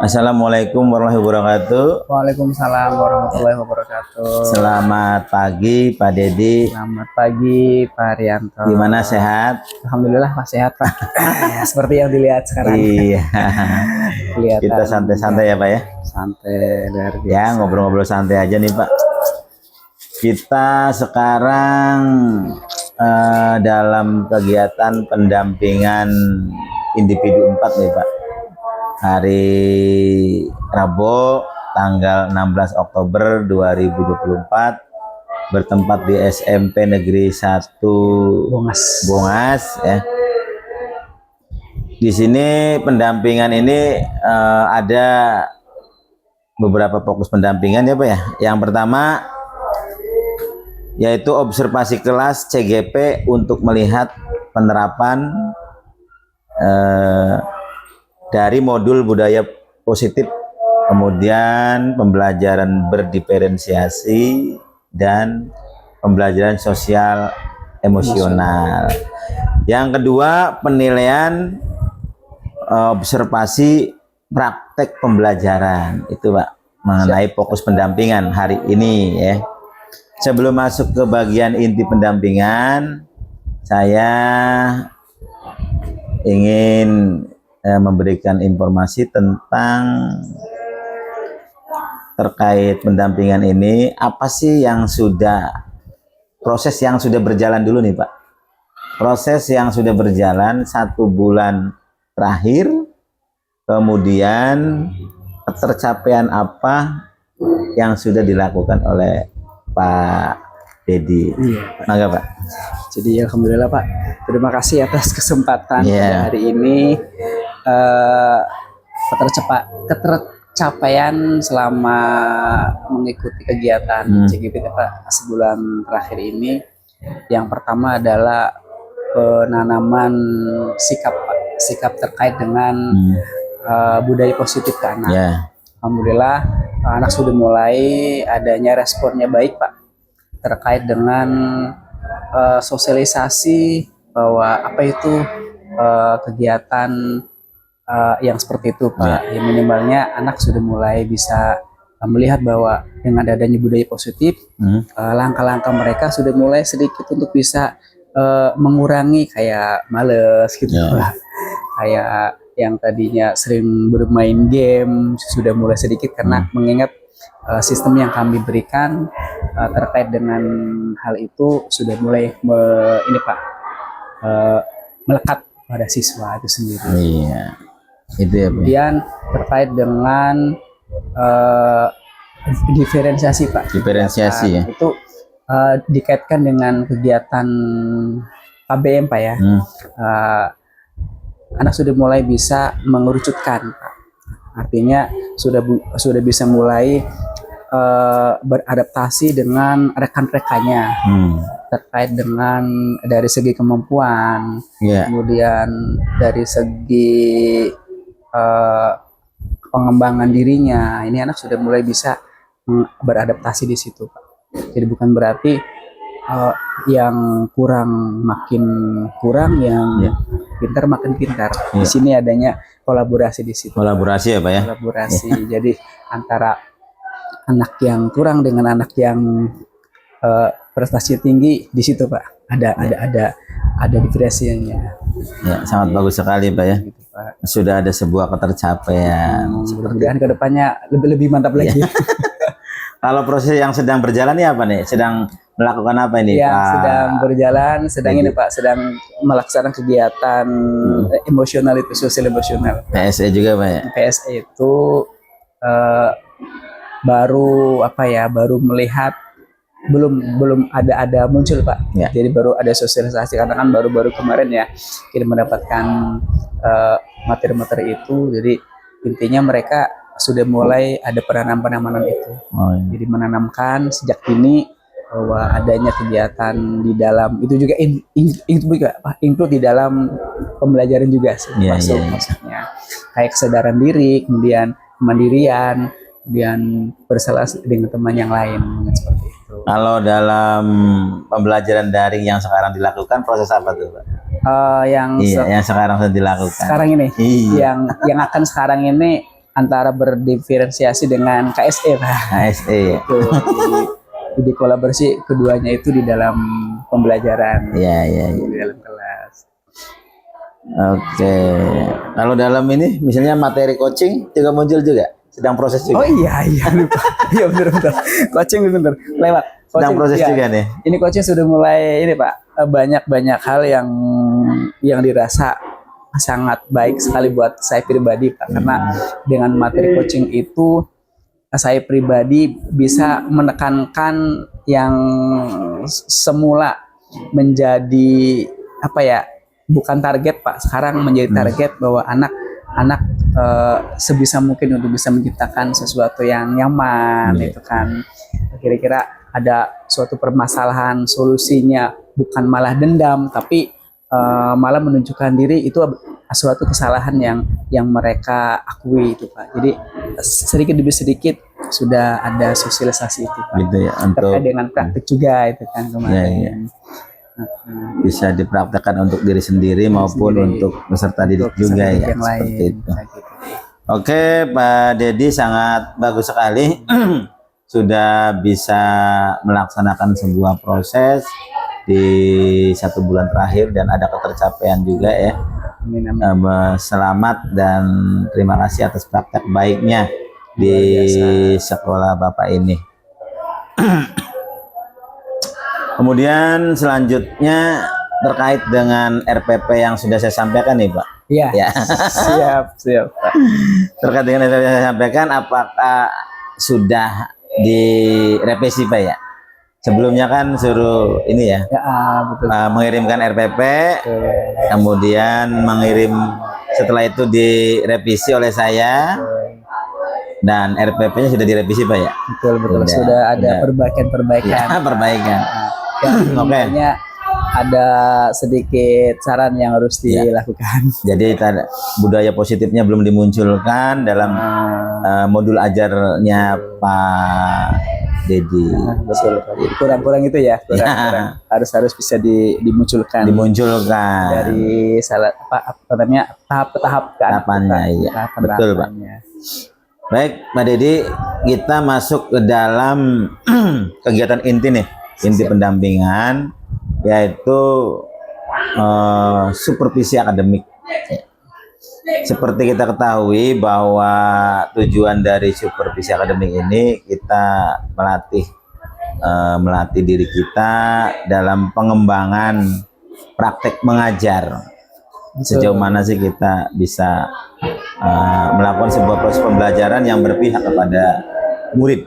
Assalamualaikum warahmatullahi wabarakatuh. Waalaikumsalam warahmatullahi wabarakatuh. Selamat pagi Pak Dedi. Selamat pagi Pak Rianto. Gimana, sehat? Alhamdulillah Pak, sehat Pak. Seperti yang dilihat sekarang. Iya. Kelihatan Kita santai-santai ya Pak ya. Santai luar biasa. Ya, ngobrol-ngobrol santai aja nih Pak. Kita sekarang dalam kegiatan pendampingan individu 4 nih Pak. Hari Rabu tanggal 16 Oktober 2024 bertempat di SMP Negeri 1 Bongas ya. Di sini pendampingan ini ada beberapa fokus pendampingan ya Pak ya. Yang pertama yaitu observasi kelas CGP untuk melihat penerapan dari modul budaya positif, kemudian pembelajaran berdiferensiasi dan pembelajaran sosial emosional. Yang kedua, penilaian observasi praktek pembelajaran itu Pak, mengenai fokus pendampingan hari ini ya. Sebelum masuk ke bagian inti pendampingan, saya ingin memberikan informasi tentang terkait pendampingan ini. Apa sih yang proses yang sudah berjalan dulu nih Pak? Proses yang sudah berjalan 1 bulan terakhir, kemudian ketercapaian apa yang sudah dilakukan oleh Pak Dedi. Iya, Pak. Mangga Pak. Jadi alhamdulillah Pak, terima kasih atas kesempatan pada hari ini. Ketercapaian selama mengikuti kegiatan CGP Pak sebulan terakhir ini, yang pertama adalah penanaman sikap terkait dengan budaya positif ke anak. Alhamdulillah anak sudah mulai adanya responnya baik Pak, terkait dengan sosialisasi bahwa apa itu kegiatan yang seperti itu Pak. Ya, minimalnya anak sudah mulai bisa melihat bahwa dengan adanya budaya positif, langkah-langkah mereka sudah mulai sedikit untuk bisa mengurangi kayak males gitu Pak. Kayak yang tadinya sering bermain game sudah mulai sedikit karena mengingat sistem yang kami berikan terkait dengan hal itu sudah mulai melekat pada siswa itu sendiri. Iya. Itu ya, kemudian terkait dengan diferensiasi Pak. Diferensiasi ya. Itu dikaitkan dengan kegiatan KBM Pak ya. Anak sudah mulai bisa mengerucutkan Pak. Artinya sudah bisa mulai beradaptasi dengan rekan-rekannya terkait dengan dari segi kemampuan, kemudian dari segi pengembangan dirinya. Ini anak sudah mulai bisa beradaptasi di situ Pak. Jadi bukan berarti yang kurang makin kurang, yang pintar makin pintar. Di sini adanya kolaborasi di situ. Kolaborasi ya Pak ya. Kolaborasi. Jadi antara anak yang kurang dengan anak yang prestasi tinggi di situ Pak. Ada diferensiasinya. Ya, sangat bagus sekali Pak ya. Gitu, Pak. Sudah ada sebuah ketercapaian. Mudah-mudahan kedepannya lebih mantap lagi. Kalau proses yang sedang berjalan ini apa nih? Sedang melakukan apa ini yang Pak? Sedang berjalan, ini Pak, sedang melaksanakan kegiatan emosional itu, sosial emosional. PSE juga Pak ya? PSE itu baru melihat, belum ada muncul Pak. Jadi baru ada sosialisasi karena kan baru kemarin ya kita mendapatkan materi-materi itu. Jadi intinya mereka sudah mulai ada penanaman itu. Jadi menanamkan sejak dini bahwa adanya kegiatan di dalam itu juga include di dalam pembelajaran juga sih, maksudnya kayak kesadaran diri, kemudian kemandirian, kemudian bersalah dengan teman yang lain, seperti itu. Kalau dalam pembelajaran daring yang sekarang dilakukan, proses apa tuh Pak? Yang sekarang sedang dilakukan sekarang ini, yang akan sekarang ini antara berdiferensiasi dengan KSE Pak. ASE ya. Itu, jadi kolaborasi keduanya itu di dalam pembelajaran, Iya, iya, iya. di dalam kelas. Oke. Kalau dalam ini misalnya materi coaching juga muncul juga, sedang proses Oh juga. iya lupa. Iya benar. Coaching benar lewat. Sedang Coaching, proses iya. juga nih. Ini coaching sudah mulai ini Pak, banyak hal yang dirasa sangat baik sekali buat saya pribadi Pak, karena dengan materi coaching itu saya pribadi bisa menekankan yang semula menjadi apa ya, bukan target Pak, sekarang menjadi target bahwa anak-anak sebisa mungkin untuk bisa menciptakan sesuatu yang nyaman. Itu kan kira-kira ada suatu permasalahan, solusinya bukan malah dendam, tapi malah menunjukkan diri itu suatu kesalahan yang mereka akui itu Pak. Jadi sedikit demi sedikit sudah ada sosialisasi itu Pak. Gitu ya, untuk Terkait dengan praktik juga itu kan kemarin. Iya. Bisa dipraktekkan untuk diri sendiri maupun Sendiri. untuk peserta didik Untuk juga peserta ya, yang lain. seperti itu. Kayak gitu. Oke, Pak Dedi sangat bagus sekali. Sudah bisa melaksanakan sebuah proses di 1 bulan terakhir dan ada ketercapaian juga ya. Amin, amin. Selamat dan terima kasih atas praktek baiknya di sekolah Bapak ini. Kemudian selanjutnya terkait dengan RPP yang sudah saya sampaikan nih Pak. Iya. Ya. Siap Pak. Terkait dengan yang saya sampaikan, apakah sudah direvisi Pak ya? Sebelumnya kan suruh ini ya, Ya, betul. mengirimkan RPP, Betul. kemudian mengirim, setelah itu direvisi oleh saya, dan RPP-nya sudah direvisi Pak ya? Betul. Sudah ada perbaikan-perbaikan. Ya, perbaikan. Makanya ada sedikit saran yang harus dilakukan. Jadi budaya positifnya belum dimunculkan dalam modul ajarnya Pak Dedi. Betul. Kurang-kurang itu ya. Kurang. Harus bisa dimunculkan. Dari salah apa namanya tahap-tahap tahapannya. Iya. Betul Pak. Baik Pak Dedi, kita masuk ke dalam kegiatan inti nih, inti pendampingan, yaitu supervisi akademik. Seperti kita ketahui bahwa tujuan dari supervisi akademik ini kita melatih diri kita dalam pengembangan praktek mengajar. Sejauh mana sih kita bisa melakukan sebuah proses pembelajaran yang berpihak kepada murid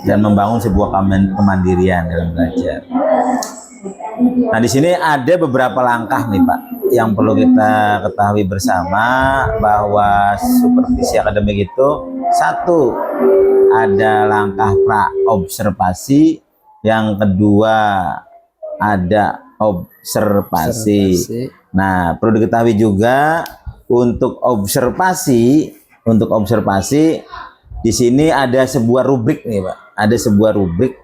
dan membangun sebuah kemandirian dalam belajar. Nah, di sini ada beberapa langkah nih Pak yang perlu kita ketahui bersama, bahwa supervisi akademik itu, satu, ada langkah pra-observasi, yang kedua ada observasi. Nah, perlu diketahui juga untuk observasi di sini ada sebuah rubrik nih Pak, ada sebuah rubrik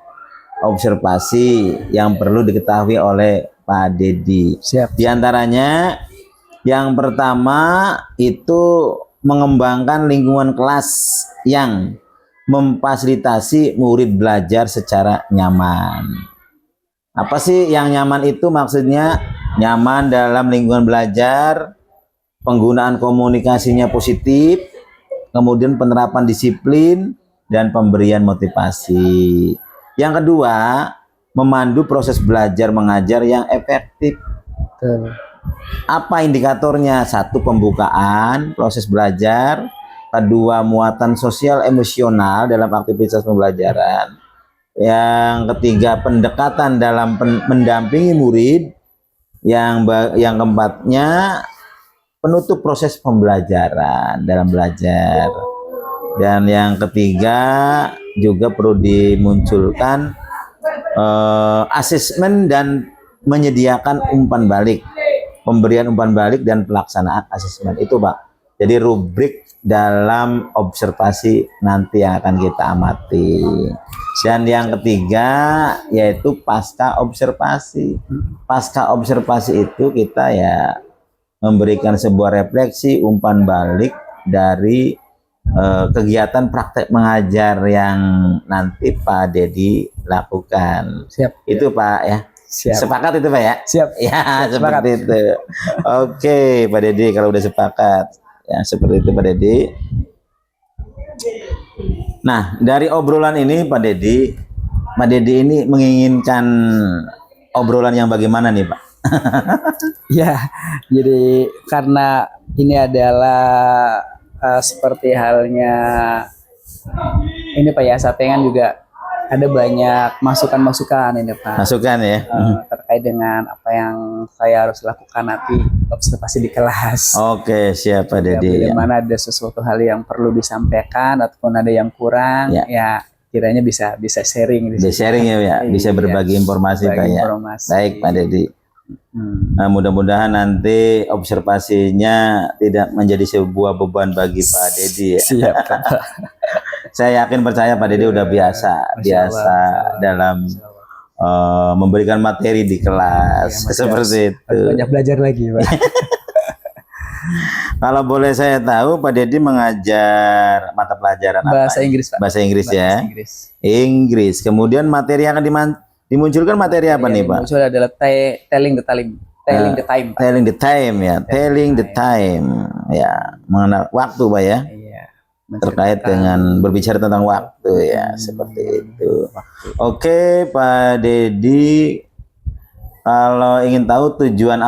observasi yang perlu diketahui oleh Pak Dedi. Siap. Di antaranya yang pertama itu mengembangkan lingkungan kelas yang memfasilitasi murid belajar secara nyaman. Apa sih yang nyaman itu? Maksudnya nyaman dalam lingkungan belajar, penggunaan komunikasinya positif, kemudian penerapan disiplin dan pemberian motivasi. Yang kedua, memandu proses belajar mengajar yang efektif. Betul. Apa indikatornya? Satu, pembukaan proses belajar. Kedua, muatan sosial emosional dalam aktivitas pembelajaran. Yang ketiga, pendekatan dalam mendampingi murid. Yang keempatnya, penutup proses pembelajaran dalam belajar. Dan yang ketiga juga perlu dimunculkan asesmen dan menyediakan umpan balik, pemberian umpan balik dan pelaksanaan asesmen itu Pak. Jadi rubrik dalam observasi nanti yang akan kita amati. Dan yang ketiga yaitu pasca observasi. Pasca observasi itu kita ya memberikan sebuah refleksi umpan balik dari kegiatan praktek mengajar yang nanti Pak Dedi lakukan. Siap. Itu Pak ya. Siap. Sepakat itu Pak ya? Siap. Ya, Sepakat. seperti itu. Oke, Pak Dedi kalau udah sepakat. Ya, seperti itu Pak Dedi. Nah, dari obrolan ini Pak Dedi ini menginginkan obrolan yang bagaimana nih Pak? Ya, jadi karena ini adalah seperti halnya ini Pak ya, Satengan juga ada banyak masukan-masukan ini Pak. Masukan ya. Terkait dengan apa yang saya harus lakukan nanti observasi di kelas. Oke, siap Pak Ya, Dedi. bagaimana ada sesuatu hal yang perlu disampaikan ataupun ada yang kurang, Ya. ya kiranya bisa sharing. Bisa sharing ya, ya. Bisa Iya, berbagi informasi Pak berbagi ya. informasi. Baik Pak Dedi. Nah, mudah-mudahan nanti observasinya tidak menjadi sebuah beban bagi Pak Dedi ya. Siap Pak. Saya yakin percaya Pak Dedi udah biasa Masya Allah. dalam memberikan materi di kelas Iya, seperti harus itu. banyak belajar lagi Pak. Kalau boleh saya tahu Pak Dedi mengajar mata pelajaran Bahasa apa? Inggris Pak. Bahasa Inggris Bahasa ya. Inggris. Inggris. Kemudian materi yang akan dimunculkan materi apa nih Yang Pak? muncul adalah telling the time. Telling the time Pak. Telling the time ya. Telling the time ya. Mengenal waktu Pak ya. Iya. Terkait dengan berbicara tentang waktu ya, seperti itu. Oke Pak Dedi, kalau ingin tahu tujuan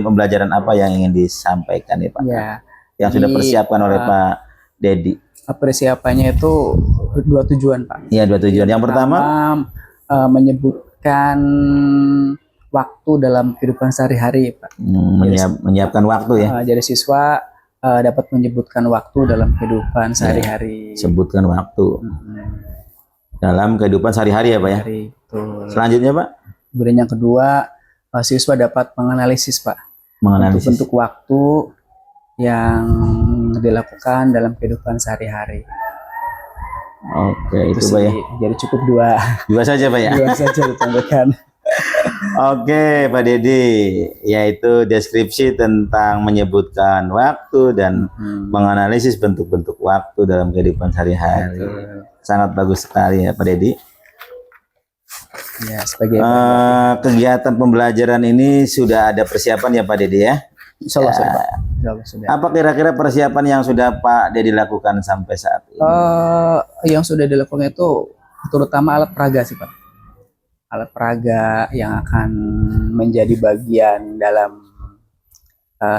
pembelajaran apa yang ingin disampaikan nih Pak? Ya. Yang sudah persiapkan oleh Pak Dedi. Persiapannya itu dua tujuan Pak. Iya, dua tujuan. Yang pertama menyebutkan waktu dalam kehidupan sehari-hari Pak. Menyiapkan waktu ya. Jadi siswa dapat menyebutkan waktu dalam kehidupan sehari-hari. Sebutkan waktu dalam kehidupan sehari-hari ya Pak ya. Betul. Selanjutnya Pak? Kemudian yang kedua, siswa dapat menganalisis Pak. Menganalisis Bentuk waktu yang dilakukan dalam kehidupan sehari-hari. Oke, itu Pak ya. Jadi cukup dua Saja Pak ya. dua saja ditambahkan. Oke Pak Dedi, yaitu deskripsi tentang menyebutkan waktu dan menganalisis bentuk-bentuk waktu dalam kehidupan sehari-hari. Sangat bagus sekali ya Pak Dedi. Ya, sebagai kegiatan pembelajaran ini sudah ada persiapan ya Pak Dedi ya? Insya Allah sudah, Pak. Insya Allah sudah. Apa kira-kira persiapan yang sudah Pak Dedi lakukan sampai saat ini? Yang sudah dilakukan itu terutama alat peraga sih Pak. Alat peraga yang akan menjadi bagian dalam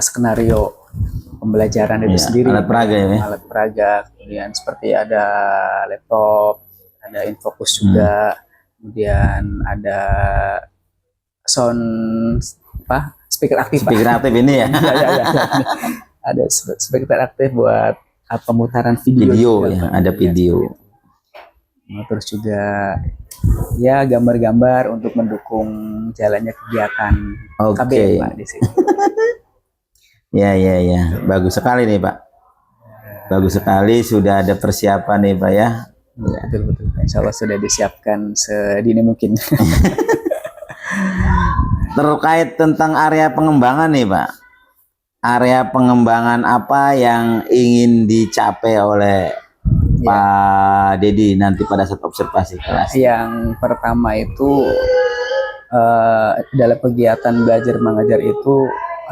skenario pembelajaran itu sendiri. Alat peraga ya? Alat peraga, kemudian seperti ada laptop, ada infocus juga, kemudian ada sound speaker aktif. Speaker aktif ini ya? Ya. Ada speaker aktif buat pemutaran video ya, ada video. Terus juga ya gambar-gambar untuk mendukung jalannya kegiatan KBM Pak di sini. Ya. Bagus sekali nih Pak. Bagus sekali, sudah ada persiapan nih Pak ya. Betul. Insya Allah sudah disiapkan sedini mungkin. Terkait tentang area pengembangan nih Pak. Area pengembangan apa yang ingin dicapai oleh Pak Dedi nanti pada saat observasi kelas? Yang pertama itu dalam kegiatan belajar mengajar itu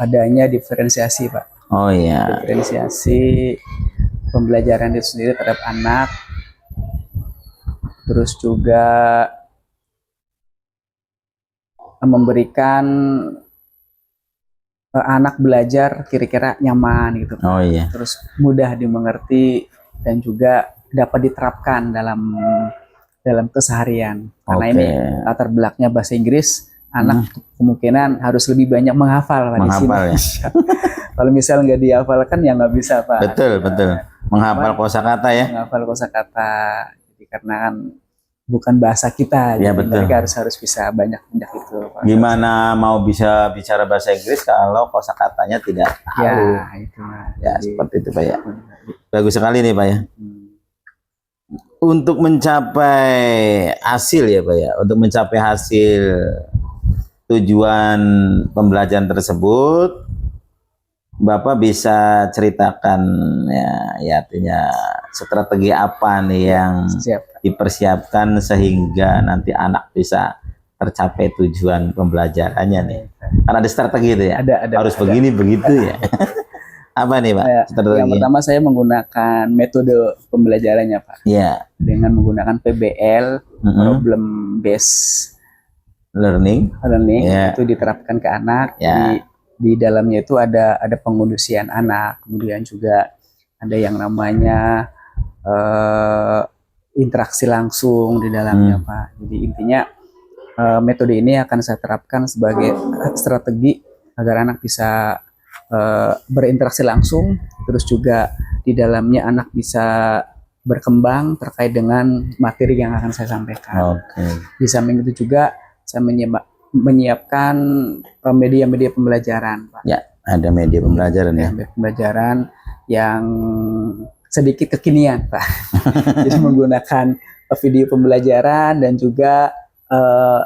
adanya diferensiasi Pak. Oh iya. Diferensiasi pembelajaran itu sendiri terhadap anak. Terus juga memberikan anak belajar kira-kira nyaman gitu. Oh iya. Terus mudah dimengerti dan juga dapat diterapkan dalam keseharian. Karena ini latar belakangnya bahasa Inggris, anak kemungkinan harus lebih banyak menghafal Pak, di sini. Ya. Kalau misal nggak dihafalkan ya nggak bisa Pak. Betul. Menghafal kosakata ya. Menghafal kosakata. Jadi karena kan bukan bahasa kita, ya, jadi betul. mereka harus bisa banyak itu Pak. Gimana mau bisa bicara bahasa Inggris kalau kosakatanya tidak tahu? Itu ya jadi, seperti itu Pak ya. Bagus sekali nih Pak ya. Untuk mencapai hasil ya Pak ya, untuk mencapai hasil tujuan pembelajaran tersebut, Bapak bisa ceritakan ya artinya strategi apa nih yang Siap. dipersiapkan sehingga nanti anak bisa tercapai tujuan pembelajarannya nih. Karena ada strategi itu ya. Ada. Harus begini begitu ya. Apa nih Pak Yang strategi? pertama saya menggunakan metode pembelajarannya Pak, Ya, dengan menggunakan PBL, problem based learning. Ya. itu diterapkan ke anak. Ya. Jadi di dalamnya itu ada pengundusian anak, kemudian juga ada yang namanya interaksi langsung di dalamnya Pak. Jadi intinya metode ini akan saya terapkan sebagai strategi agar anak bisa berinteraksi langsung, terus juga di dalamnya anak bisa berkembang terkait dengan materi yang akan saya sampaikan. Oke. Di samping itu juga saya menyiapkan media-media pembelajaran, Pak. Ya, ada media pembelajaran ya. Media pembelajaran yang sedikit kekinian, Pak. Jadi menggunakan video pembelajaran dan juga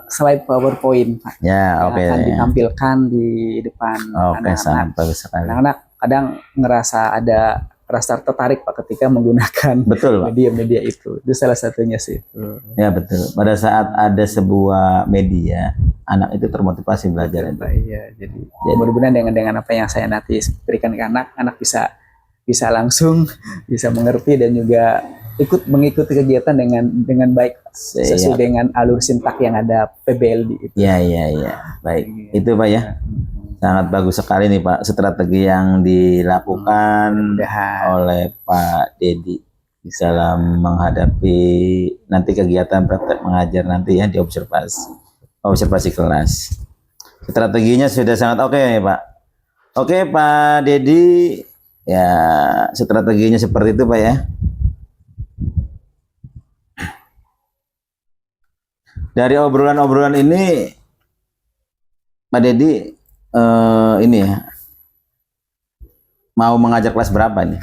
slide PowerPoint, Pak. Ya, oke. Yang akan ditampilkan di depan Oke, sangat bagus sekali. anak-anak. Kadang ngerasa ada rasa tertarik Pak ketika menggunakan Betul, Pak. media-media itu. Itu salah satunya sih. Ya betul. Pada saat ada sebuah media, anak itu termotivasi belajar. Iya, jadi mudah-mudahan dengan apa yang saya nanti berikan ke anak, anak bisa langsung bisa mengerti dan juga mengikuti kegiatan dengan baik sesuai dengan alur sintak yang ada PBL itu. Ya. Baik. Itu Pak ya. Sangat bagus sekali nih Pak strategi yang dilakukan oleh Pak Dedi dalam menghadapi nanti kegiatan praktek mengajar nanti ya di observasi kelas. Strateginya sudah sangat oke ya Pak. Oke Pak Dedi, ya strateginya seperti itu Pak ya. Dari obrolan-obrolan ini Pak Dedi ini ya mau mengajar kelas berapa nih?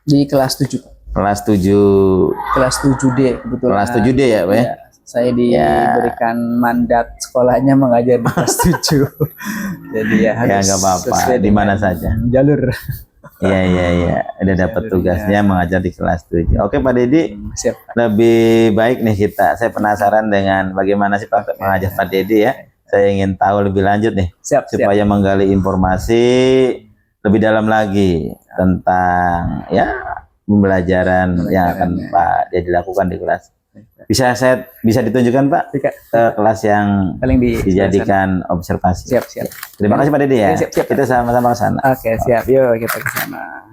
Di kelas 7. Kelas 7. Kelas 7D kebetulan. Kelas 7D ya, Pak ya? Saya diberikan mandat sekolahnya mengajar di kelas 7. Jadi ya harus nggak apa-apa, di mana saja. Jalur. Iya. Udah dapat tugasnya mengajar di kelas 7. Oke Pak Dedi, siap. Lebih baik nih saya penasaran dengan bagaimana sih Pak mengajar Pak Dedi ya. Saya ingin tahu lebih lanjut nih, supaya menggali informasi lebih dalam lagi tentang ya pembelajaran yang akan Pak Dedi lakukan di kelas. Bisa ditunjukkan Pak ke kelas yang paling dijadikan observasi. Siap. Terima kasih Pak Dedi ya. Siap. Kita sama-sama ke sana. Oke, siap. Yuk kita ke sana.